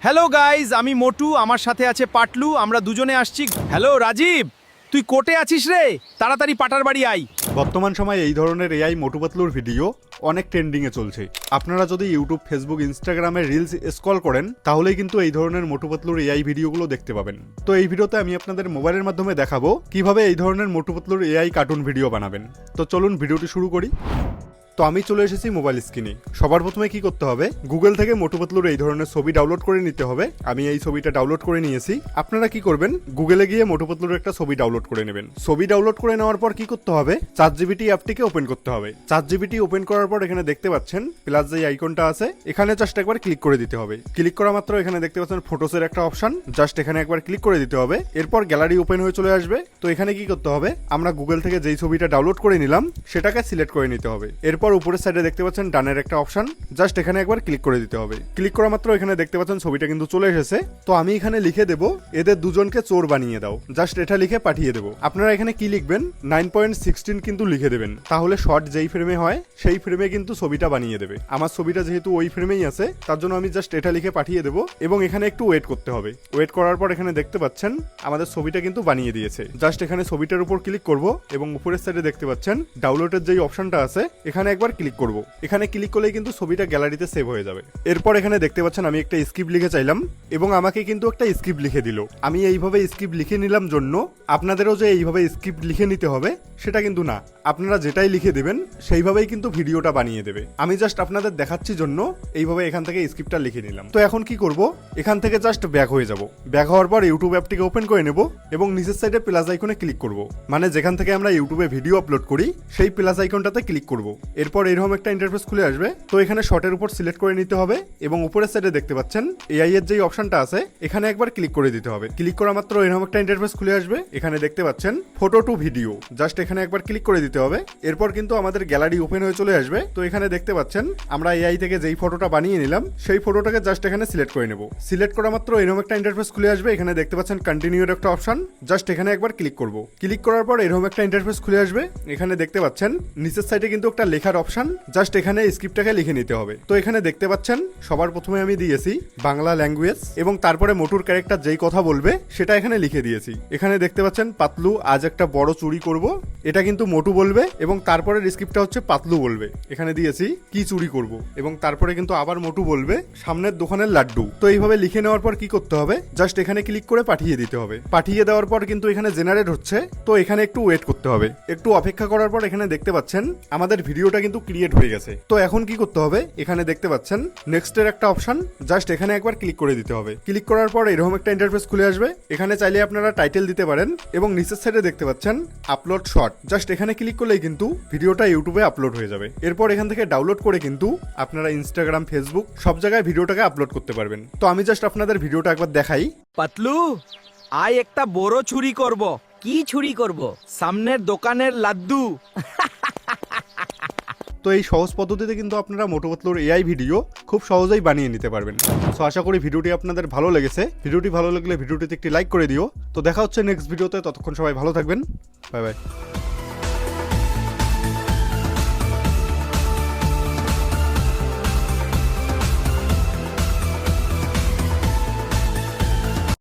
Hello guys, আমি মোটু, আমার সাথে আছে পাটলু। আমরা দুজনে আসছি। হ্যালো রাজীব, তুই কোটে আছিস রে? তাড়াতাড়ি পাটার বাড়ি আই। বর্তমান সময়ে এই ধরনের এআই মোটু পাতলুর ভিডিও অনেক ট্রেন্ডিংয়ে চলছে। আপনারা যদি ইউটিউব, ফেসবুক, ইনস্টাগ্রামে রিলস স্ক্রল করেন তাহলেই কিন্তু এই ধরনের মোটু পাতলুর এআই ভিডিওগুলো দেখতে পাবেন। তো এই ভিডিওতে আমি আপনাদের মোবাইলের মাধ্যমে দেখাবো কিভাবে এই ধরনের মোটু পাতলুর এআই কার্টুন ভিডিও বানাবেন। তো চলুন ভিডিওটি শুরু করি। তো আমি চলে এসেছি মোবাইল স্ক্রিনে। সবার প্রথমে কি করতে হবে, গুগল থেকে মোটু পাতলুর এই ধরনের ছবি ডাউনলোড করে নিতে হবে। আমি এই ছবিটা ডাউনলোড করে নিয়েছি। আপনারা কি করবেন, গুগলে গিয়ে মোটু পাতলুর একটা ছবি ডাউনলোড করে নেবেন। ছবি ডাউনলোড করে নেওয়ার পর কি করতে হবে, ChatGPT অ্যাপটিকে ওপেন করতে হবে। ChatGPT ওপেন করার পর এখানে দেখতে পাচ্ছেন প্লাস যে আইকনটা আছে, এখানে জাস্ট একবার ক্লিক করে দিতে হবে। ক্লিক করা মাত্র এখানে দেখতে পাচ্ছেন ফটোসের একটা অপশন, জাস্ট এখানে একবার ক্লিক করে দিতে হবে। এরপর গ্যালারি ওপেন হয়ে চলে আসবে। তো এখানে কি করতে হবে, আমরা গুগল থেকে যেই ছবিটা ডাউনলোড করে নিলাম সেটাকে সিলেক্ট করে নিতে হবে। এরপর উপরের সাইডে দেখতে পাচ্ছেন ডানের একটা অপশন, জাস্ট এখানে একবার ক্লিক করে দিতে হবে। ক্লিক করা মাত্র এখানে দেখতে পাচ্ছেন ছবিটা কিন্তু চলে এসেছে। তো আমি এখানে লিখে দেব, এদের দুজনকে চোর বানিয়ে দাও। জাস্ট এটা লিখে পাঠিয়ে দেবো। আপনারা এখানে কি লিখবেন, 9.16 কিন্তু লিখে দেবেন, তাহলে শর্ট যেই ফ্রেমে হয় সেই ফ্রেমে কিন্তু ছবিটা বানিয়ে দেবে। আমার ছবিটা যেহেতু ওই ফ্রেমেই আছে তার জন্য আমি জাস্ট এটা লিখে পাঠিয়ে দেবো এবং এখানে একটু ওয়েট করতে হবে। ওয়েট করার পর এখানে দেখতে পাচ্ছেন আমাদের ছবিটা কিন্তু বানিয়ে দিয়েছে। জাস্ট এখানে ছবিটার উপর ক্লিক করব এবং উপরের সাইডে দেখতে পাচ্ছেন ডাউনলোডের যেই অপশনটা আছে এখানে একবার ক্লিক করব। এখানে ক্লিক করলেই কিন্তু ছবিটা গ্যালারিতে সেভ হয়ে যাবে। এরপর এখানে দেখতে পাচ্ছেন আমি একটা স্ক্রিপ্ট লিখে চাইলাম এবং আমাকে কিন্তু একটা স্ক্রিপ্ট লিখে দিল। আমি এইভাবে স্ক্রিপ্ট লিখে নিলাম জন্য আপনাদেরও যে এইভাবে স্ক্রিপ্ট লিখে নিতে হবে সেটা কিন্তু না, আপনারা যেটাই লিখে দেবেন সেইভাবেই কিন্তু ভিডিওটা বানিয়ে দেবে। আমি জাস্ট আপনাদের দেখাচ্ছি জন্য এইভাবে এখান থেকে স্ক্রিপ্টটা লিখে নিলাম। তো এখন কি করব, এখান থেকে জাস্ট ব্যাক হয়ে যাব। ব্যাক হওয়ার পর ইউটিউব অ্যাপটিকে ওপেন করে নেব এবং নিচের সাইডে প্লাস আইকনে ক্লিক করব, মানে যেখান থেকে আমরা ইউটিউবে ভিডিও আপলোড করি সেই প্লাস আইকনটাতে ক্লিক করব। এরপর এরকম একটা ইন্টারফেস খুলে আসবে। তো এখানে শর্টের উপর সিলেক্ট করে নিতে হবে এবং উপরের সাইডে দেখতে পাচ্ছেন এআই এর যেই অপশনটা আছে এখানে একবার ক্লিক করে দিতে হবে। ক্লিক করা মাত্র এরকম একটা ইন্টারফেস খুলে আসবে। এখানে দেখতে পাচ্ছেন ফটো টু ভিডিও, জাস্ট এখানে একবার ক্লিক করে দিতে হবে। এরপর কিন্তু আমাদের গ্যালারি ওপেন হয়ে চলে আসবে। তো এখানে দেখতে পাচ্ছেন আমরা এআই থেকে যেই ফটোটা বানিয়ে নিলাম সেই ফটোটাকে জাস্ট এখানে সিলেক্ট করে নেব। সিলেক্ট করা মাত্র এরকম একটা ইন্টারফেস খুলে আসবে। এখানে দেখতে পাচ্ছেন কন্টিনিউ এর একটা অপশন, জাস্ট এখানে একবার ক্লিক করব। ক্লিক করার পর এরকম একটা ইন্টারফেস খুলে আসবে। এখানে দেখতে পাচ্ছেন নিচের সাইডে কিন্তু একটা লেখার অপশন, জাস্ট এখানে স্ক্রিপ্টটাকে লিখে নিতে হবে। তো এখানে দেখতে পাচ্ছেন সবার প্রথমে আমি দিয়েছি বাংলা ল্যাঙ্গুয়েজ এবং তারপরে মোটুর ক্যারেক্টার যেই কথা বলবে সেটা এখানে লিখে দিয়েছি। এখানে দেখতে পাচ্ছেন পাতলু আজ একটা বড় চুরি করব, এটা কিন্তু মোটু বলবে এবং তারপরে স্ক্রিপ্টটা হচ্ছে পাতলু বলবে। এখানে দিয়েছি কি চুরি করব এবং তারপরে কিন্তু আবার মোটু বলবে সামনের দোকানের লাড্ডু। তো এইভাবে লিখে নেওয়ার পর কি করতে হবে, জাস্ট এখানে ক্লিক করে পাঠিয়ে দিতে হবে। পাঠিয়ে দেওয়ার পর কিন্তু এখানে জেনারেট হচ্ছে। তো এখানে একটু ওয়েট করতে হবে। একটু অপেক্ষা করার পর এখানে দেখতে পাচ্ছেন আমাদের ভিডিওটা কিন্তু ক্রিয়েট হয়ে গেছে। তো এখন কি করতে হবে, এখানে দেখতে পাচ্ছেন নেক্সট এর একটা অপশন, জাস্ট এখানে একবার ক্লিক করে দিতে হবে। ক্লিক করার পর এরকম একটা ইন্টারফেস খুলে আসবে। এখানে চাইলে আপনারা টাইটেল দিতে পারেন এবং নিচের সাইডে দেখতে পাচ্ছেন আপলোড শর্ট, জাস্ট এখানে ক্লিক করলেই কিন্তু ভিডিওটা ইউটিউবে আপলোড হয়ে যাবে। এরপর এখান থেকে ডাউনলোড করে কিন্তু আপনারা ইনস্টাগ্রাম, ফেসবুক সব জায়গায় ভিডিওটাকে আপলোড করতে পারবেন। তো আমি জাস্ট আপনাদের ভিডিওটা একবার দেখাই। পাতলু, আয় একটা বড় চুরি করব। কি চুরি করব? সামনের দোকানের লাড্ডু। তো এই সহজ পদ্ধতিতে কিন্তু আপনারা মোটু পাতলুর এআই ভিডিও খুব সহজেই বানিয়ে নিতে পারবেন। সো আশা করি ভিডিওটি আপনাদের ভালো লেগেছে। ভিডিওটি ভালো লাগলে ভিডিওটিতে একটি লাইক করে দিও। তো দেখা হচ্ছে নেক্সট ভিডিওতে, ততক্ষণ সবাই ভালো থাকবেন। Bye bye.